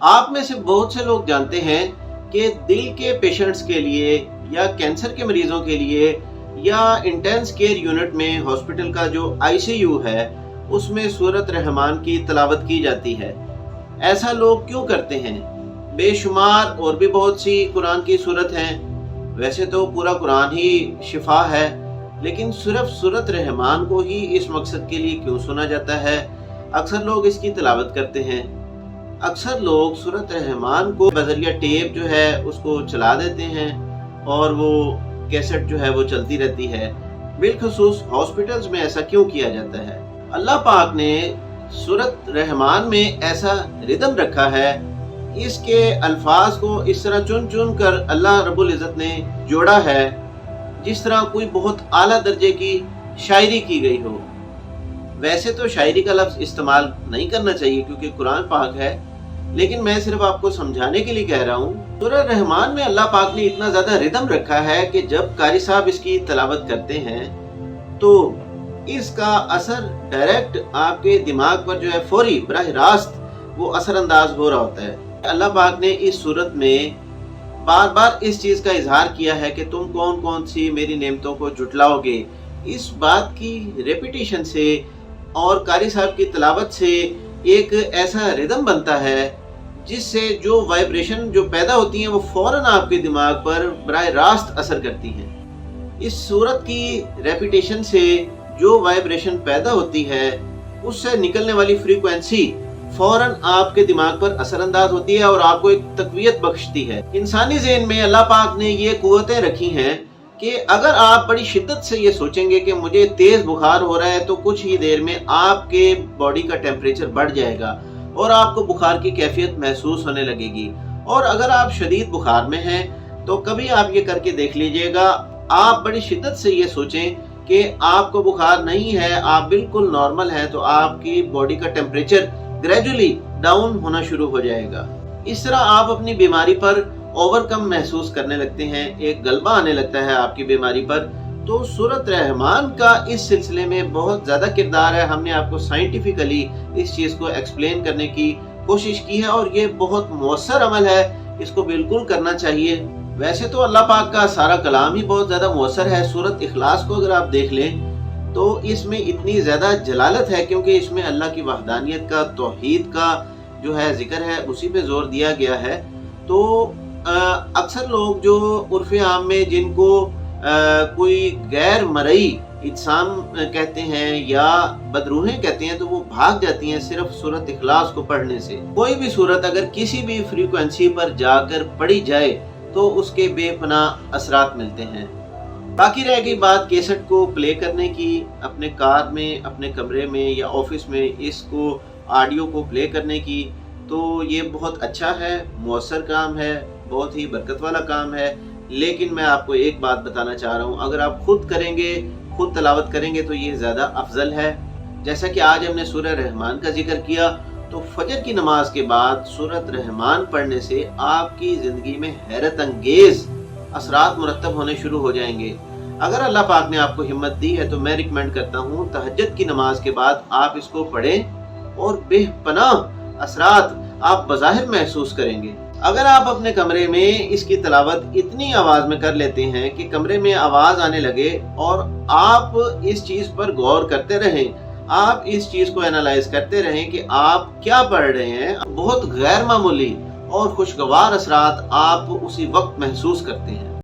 आप में से बहुत से लोग जानते हैं कि दिल के पेशेंट्स के लिए या कैंसर के मरीजों के लिए या इंटेंस केयर यूनिट में हॉस्पिटल का जो आईसीयू है उसमें सूरत रहमान की तिलावत की जाती है। ऐसा लोग क्यों करते हैं? बेशुमार और भी बहुत सी कुरान की सूरत हैं। वैसे तो पूरा कुरान ही शिफा है, लेकिन सिर्फ सूरत रहमान को ही इस मकसद के लिए क्यों सुना जाता है? अक्सर लोग इसकी तिलावत करते हैं। अक्सर लोग सूरत रहमान को बजरिया टेप जो है उसको चला देते हैं और वो कैसेट जो है वो चलती रहती है। बिलखुसूस हॉस्पिटल्स में ऐसा क्यों किया जाता है? अल्लाह पाक ने सूरत रहमान में ऐसा रिदम रखा है, इसके अल्फाज को इस तरह चुन चुन कर अल्लाह रब्बुल इज़्ज़त ने जोड़ा है जिस तरह कोई बहुत आला दर्जे की शायरी की गई हो। वैसे तो शायरी का लफ्ज़ इस्तेमाल नहीं करना चाहिए क्योंकि कुरान पाक है, लेकिन मैं सिर्फ आपको समझाने के लिए कह रहा हूँ। सूरह रहमान में अल्लाह पाक ने इतना ज़्यादा रिदम रखा है कि जब कारी साहब इसकी तिलावत करते हैं तो इसका असर डायरेक्ट आपके दिमाग पर जो है फौरी बराह रास्त वो असरअंदाज हो रहा होता है। अल्लाह पाक ने इस सूरत में बार बार इस चीज का इजहार किया है कि तुम कौन कौन सी मेरी नेमतों को जुटलाओगे। इस बात की रेपिटेशन से और कारी साहब की तिलावत से एक ऐसा रिदम बनता है जिससे जो वाइब्रेशन जो पैदा होती हैं वो फौरन आपके दिमाग पर बराह रास्त असर करती हैं। इस सूरत की रेपिटेशन से जो वाइब्रेशन पैदा होती है उससे निकलने वाली फ्रीक्वेंसी फौरन आपके दिमाग पर असरअंदाज होती है और आपको एक तकवीयत बख्शती है। इंसानी ज़हन में अल्लाह पाक ने ये कुव्वतें रखी हैं कि अगर आप बड़ी शिद्दत से ये सोचेंगे कि मुझे तेज़ बुखार हो रहा है तो कुछ ही देर में आपके बॉडी का टेम्परेचर बढ़ जाएगा और आपको बुखार की कैफियत महसूस होने लगेगी। और अगर आप शदीद बुखार में हैं तो कभी आप ये करके देख लीजिएगा, आप बड़ी शिद्दत से ये सोचें कि आपको बुखार नहीं है, आप बिल्कुल नॉर्मल हैं, तो आपकी बॉडी का टेम्परेचर ग्रेजुअली डाउन होना शुरू हो जाएगा। इस तरह आप अपनी बीमारी पर ओवरकम महसूस करने लगते हैं, एक गलबा आने लगता है आपकी बीमारी पर। तो सूरत रहमान का इस सिलसिले में बहुत ज़्यादा किरदार है। हमने आपको साइंटिफिकली इस चीज़ को एक्सप्लेन करने की कोशिश की है और ये बहुत मौसर अमल है, इसको बिल्कुल करना चाहिए। वैसे तो अल्लाह पाक का सारा कलाम ही बहुत ज़्यादा मौसर है। सूरत इखलास को अगर आप देख लें तो इसमें इतनी ज़्यादा जलालत है क्योंकि इसमें अल्लाह की वहदानियत का, तौहीद का जो है जिक्र है, उसी पे जोर दिया गया है। तो अक्सर लोग जो उर्फ़ आम में जिनको कोई गैर मरई इंसान कहते हैं या बदरूहें कहते हैं तो वो भाग जाती हैं सिर्फ सूरत इखलास को पढ़ने से। कोई भी सूरत अगर किसी भी फ्रीक्वेंसी पर जाकर पढ़ी जाए तो उसके बेपनाह असरात मिलते हैं। बाकी रह गई बात कैसेट को प्ले करने की, अपने कार में, अपने कमरे में या ऑफिस में इसको ऑडियो को प्ले करने की, तो ये बहुत अच्छा है, मौसर काम है, बहुत ही बरकत वाला काम है। लेकिन मैं आपको एक बात बताना चाह रहा हूँ, अगर आप खुद करेंगे, खुद तिलावत करेंगे तो ये ज़्यादा अफजल है। जैसा कि आज हमने सूरह रहमान का जिक्र किया, तो फजर की नमाज के बाद सूरत रहमान पढ़ने से आपकी ज़िंदगी में हैरत अंगेज़ असरात मुरतब होने शुरू हो जाएंगे। अगर अल्लाह पाक ने आपको हिम्मत दी है तो मैं रिकमेंड करता हूँ तहज्जुद की नमाज के बाद आप इसको पढ़ें और बेपनाह असरात आप बज़ाहिर महसूस करेंगे। अगर आप अपने कमरे में इसकी तिलावत इतनी आवाज़ में कर लेते हैं कि कमरे में आवाज़ आने लगे और आप इस चीज़ पर गौर करते रहें, आप इस चीज़ को एनालाइज करते रहें कि आप क्या पढ़ रहे हैं, बहुत गैर मामूली और खुशगवार असरात आप उसी वक्त महसूस करते हैं।